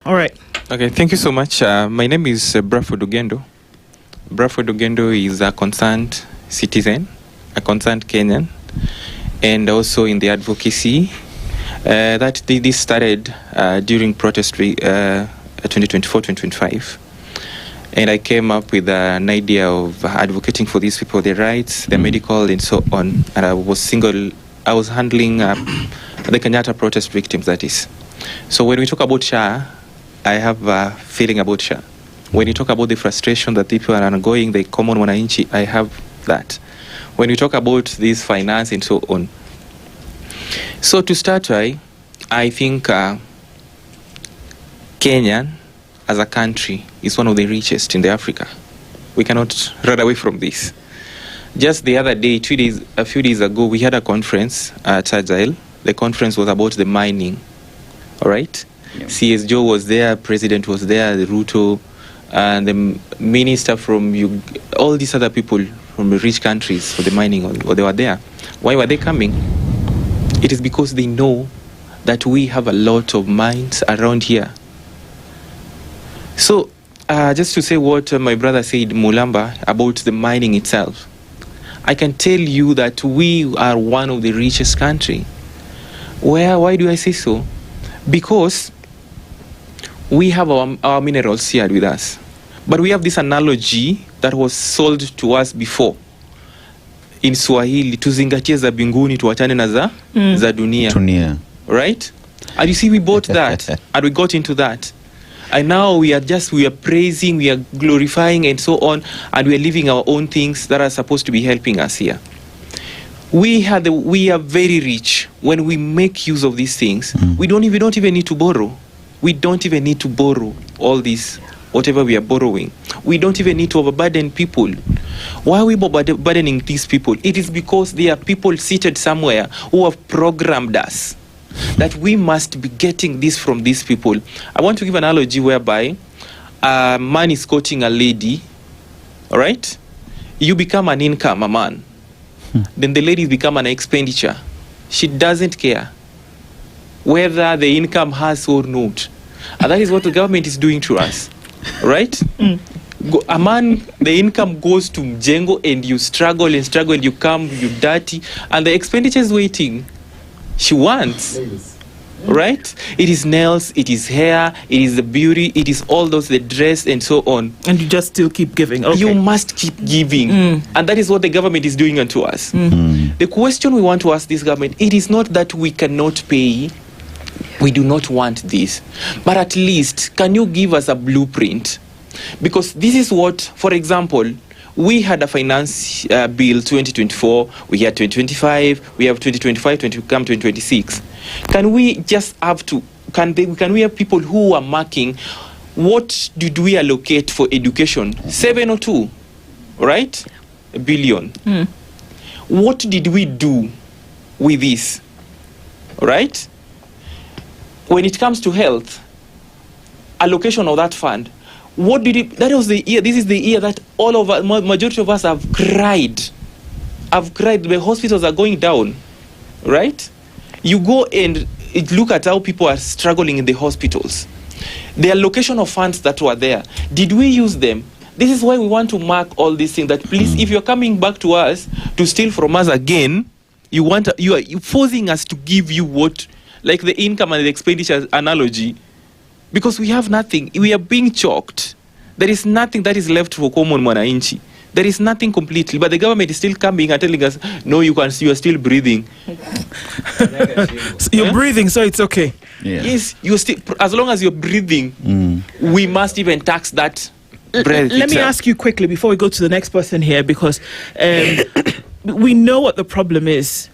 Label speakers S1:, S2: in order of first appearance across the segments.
S1: All right.
S2: Okay, thank you so much. My name is Bradford Ogendo. Bradford Ogendo is a concerned citizen, a concerned Kenyan, and also in the advocacy. This started during protest 2024-2025. And I came up with an idea of advocating for these people, their rights, their medical, and so on. And I was handling the Kenyatta protest victims, that is. So when we talk about SHA, I have a feeling about SHA. When you talk about the frustration that people are undergoing, the common wananchi, I have that. When you talk about this finance and so on. So to start, I think Kenya as a country is one of the richest in the Africa. We cannot run away from this. Just the other day, a few days ago, we had a conference at Agile. The conference was about the mining. All right? Yep. CS Joe was there, President was there, the Ruto, and the minister from all these other people from the rich countries for the mining, or they were there. Why were they coming? It is because they know that we have a lot of mines around here. So, just to say what my brother said, Mulamba, about the mining itself, I can tell you that we are one of the richest country. Why do I say so? Because we have our minerals here with us. But we have this analogy that was sold to us before. In Swahili, tuzingatie za binguni tuachane na za dunia. Right? And you see, we bought that and we got into that. And now we are praising, we are glorifying and so on, and we are living our own things that are supposed to be helping us here. We are very rich. When we make use of these things, we don't even need to borrow. We don't even need to borrow all this, whatever we are borrowing. We don't even need to overburden people. Why are we burdening these people? It is because there are people seated somewhere who have programmed us that we must be getting this from these people. I want to give an analogy whereby a man is courting a lady, all right? You become an income, a man. Then the lady become an expenditure. She doesn't care whether the income has or not. And that is what the government is doing to us, right? A man, the income goes to Mjengo and you struggle and you come, you dirty, and the expenditure is waiting. She wants, right? It is nails, it is hair, it is the beauty, it is all those, the dress and so on.
S1: And you just still keep giving. Okay.
S2: You must keep giving. And that is what the government is doing unto us. The question we want to ask this government, it is not that we cannot pay. We do not want this. But at least, can you give us a blueprint? Because this is what, for example, we had a finance bill 2024, we had 2025, we have 2025, 2026. Can we just have to, can we have people who are marking what did we allocate for education? 7 or 2, right? $1 billion. What did we do with this? Right? When it comes to health, allocation of that fund, what did it, that was the year, this is the year that all of us, majority of us have cried. The hospitals are going down, right? You go and look at how people are struggling in the hospitals. The allocation of funds that were there, did we use them? This is why we want to mark all these things, that please, if you're coming back to us to steal from us again, you are forcing us to give you what, like the income and the expenditure analogy, because we have nothing. We are being choked. There is nothing that is left for common mwananchi. There is nothing completely, but the government is still coming and telling us, no, you are still breathing.
S1: So you're breathing, so it's okay.
S2: Yeah. Yes, you're still, as long as you're breathing, we must even tax that breath.
S1: Let me ask you quickly before we go to the next person here, because we know what the problem is.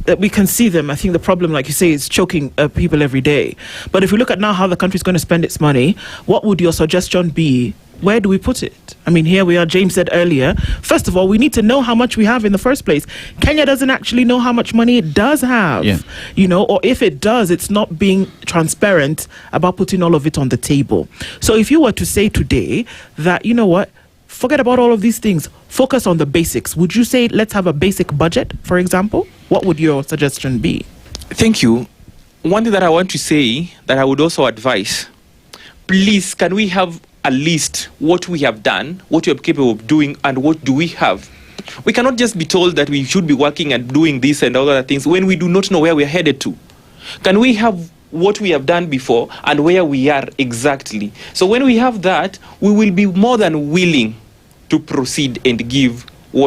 S1: That we can see them. I think the problem, like you say, is choking people every day. But if we look at now how the country is going to spend its money, what would your suggestion be? Where do we put it? I mean, here we are, James said earlier, first of all, we need to know how much we have in the first place. Kenya doesn't actually know how much money it does have, you know, or if it does, it's not being transparent about putting all of it on the table. So if you were to say today that, you know what, forget about all of these things, focus on the basics, would you say let's have a basic budget, for example? What would your suggestion be?
S2: Thank you. One thing that I want to say that I would also advise, please, can we have a list what we have done, what we are capable of doing, and what do we have? We cannot just be told that we should be working and doing this and all other things when we do not know where we are headed to. Can we have what we have done before and where we are exactly? So when we have that, we will be more than willing to proceed and give